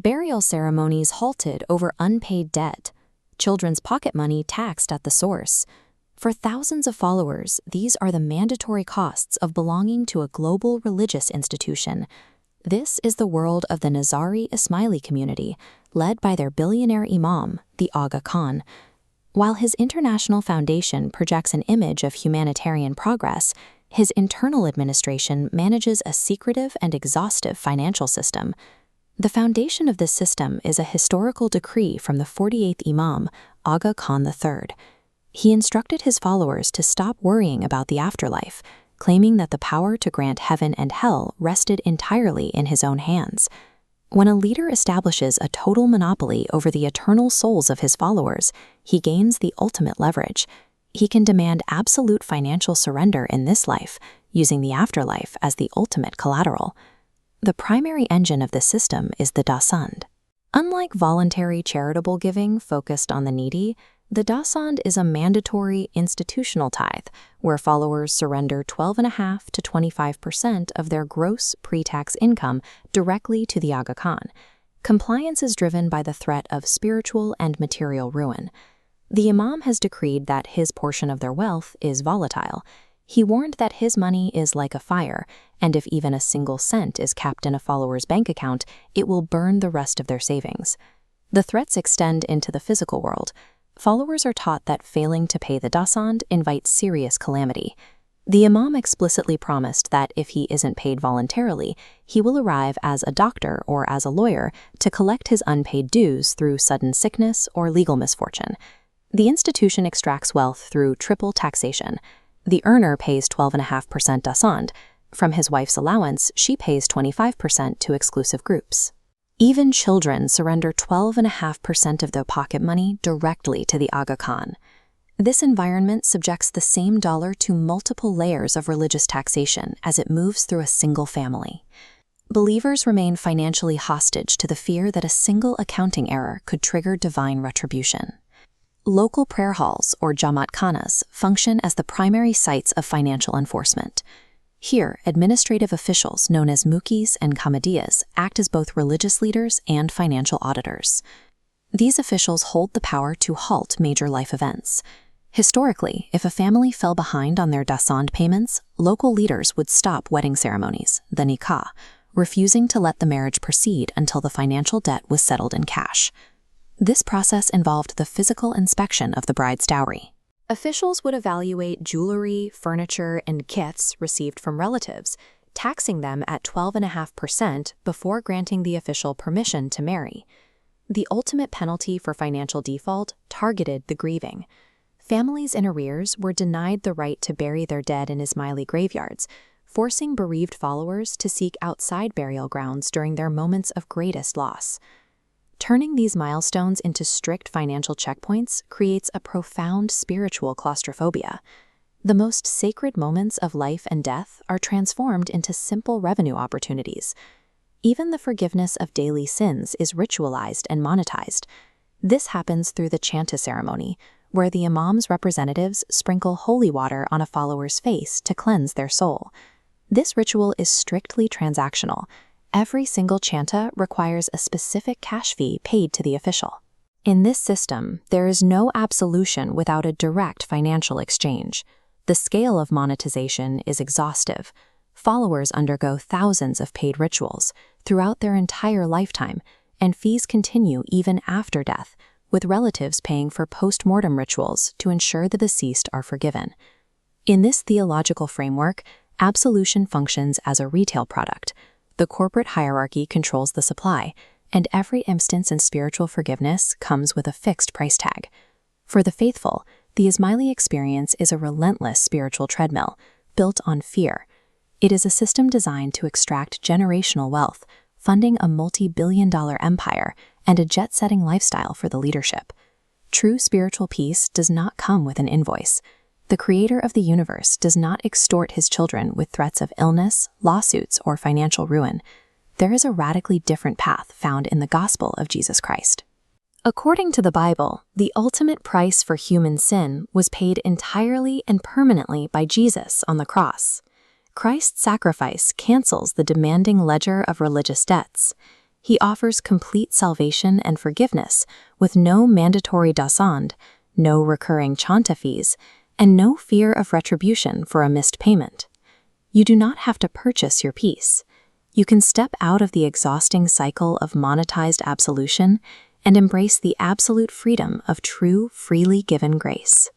burial ceremonies halted over unpaid debt, children's pocket money taxed at the source. For thousands of followers, these are the mandatory costs of belonging to a global religious institution. This is the world of the Nizari Ismaili community, led by their billionaire imam, the Aga Khan. While his international foundation projects an image of humanitarian progress, his internal administration manages a secretive and exhaustive financial system. The foundation of this system is a historical decree from the 48th Imam, Aga Khan III. He instructed his followers to stop worrying about the afterlife, claiming that the power to grant heaven and hell rested entirely in his own hands. When a leader establishes a total monopoly over the eternal souls of his followers, he gains the ultimate leverage. He can demand absolute financial surrender in this life, using the afterlife as the ultimate collateral. The primary engine of this system is the Dasond. Unlike voluntary charitable giving focused on the needy, the Dasond is a mandatory institutional tithe, where followers surrender 12.5% to 25% of their gross pre-tax income directly to the Aga Khan. Compliance is driven by the threat of spiritual and material ruin. The Imam has decreed that his portion of their wealth is volatile. He warned that his money is like a fire, and if even a single cent is kept in a follower's bank account, it will burn the rest of their savings. The threats extend into the physical world. Followers are taught that failing to pay the Dasond invites serious calamity. The Imam explicitly promised that if he isn't paid voluntarily, he will arrive as a doctor or as a lawyer to collect his unpaid dues through sudden sickness or legal misfortune. The institution extracts wealth through triple taxation. The earner pays 12.5% Dasond. From his wife's allowance, she pays 25% to exclusive groups. Even children surrender 12.5% of their pocket money directly to the Aga Khan. This environment subjects the same dollar to multiple layers of religious taxation as it moves through a single family. Believers remain financially hostage to the fear that a single accounting error could trigger divine retribution. Local prayer halls, or Jamaat khanas, function as the primary sites of financial enforcement. Here, administrative officials known as Mukis and Kamadias act as both religious leaders and financial auditors. These officials hold the power to halt major life events. Historically, if a family fell behind on their Dasond payments, local leaders would stop wedding ceremonies, the nikah, refusing to let the marriage proceed until the financial debt was settled in cash. This process involved the physical inspection of the bride's dowry. Officials would evaluate jewelry, furniture, and gifts received from relatives, taxing them at 12.5% before granting the official permission to marry. The ultimate penalty for financial default targeted the grieving. Families in arrears were denied the right to bury their dead in Ismaili graveyards, forcing bereaved followers to seek outside burial grounds during their moments of greatest loss. Turning these milestones into strict financial checkpoints creates a profound spiritual claustrophobia. The most sacred moments of life and death are transformed into simple revenue opportunities. Even the forgiveness of daily sins is ritualized and monetized. This happens through the chanta ceremony, where the imam's representatives sprinkle holy water on a follower's face to cleanse their soul. This ritual is strictly transactional. Every single chanta requires a specific cash fee paid to the official. In this system, there is no absolution without a direct financial exchange. The scale of monetization is exhaustive. Followers undergo thousands of paid rituals throughout their entire lifetime, and fees continue even after death, with relatives paying for post-mortem rituals to ensure the deceased are forgiven. In this theological framework, absolution functions as a retail product. The corporate hierarchy controls the supply, and every instance in spiritual forgiveness comes with a fixed price tag. For the faithful, the Ismaili experience is a relentless spiritual treadmill, built on fear. It is a system designed to extract generational wealth, funding a multi-billion-dollar empire and a jet-setting lifestyle for the leadership. True spiritual peace does not come with an invoice. The creator of the universe does not extort his children with threats of illness, lawsuits, or financial ruin. There is a radically different path found in the gospel of Jesus Christ. According to the Bible, the ultimate price for human sin was paid entirely and permanently by Jesus on the cross. Christ's sacrifice cancels the demanding ledger of religious debts. He offers complete salvation and forgiveness with no mandatory Dasond, no recurring chanta fees, and no fear of retribution for a missed payment. You do not have to purchase your peace. You can step out of the exhausting cycle of monetized absolution and embrace the absolute freedom of true, freely given grace.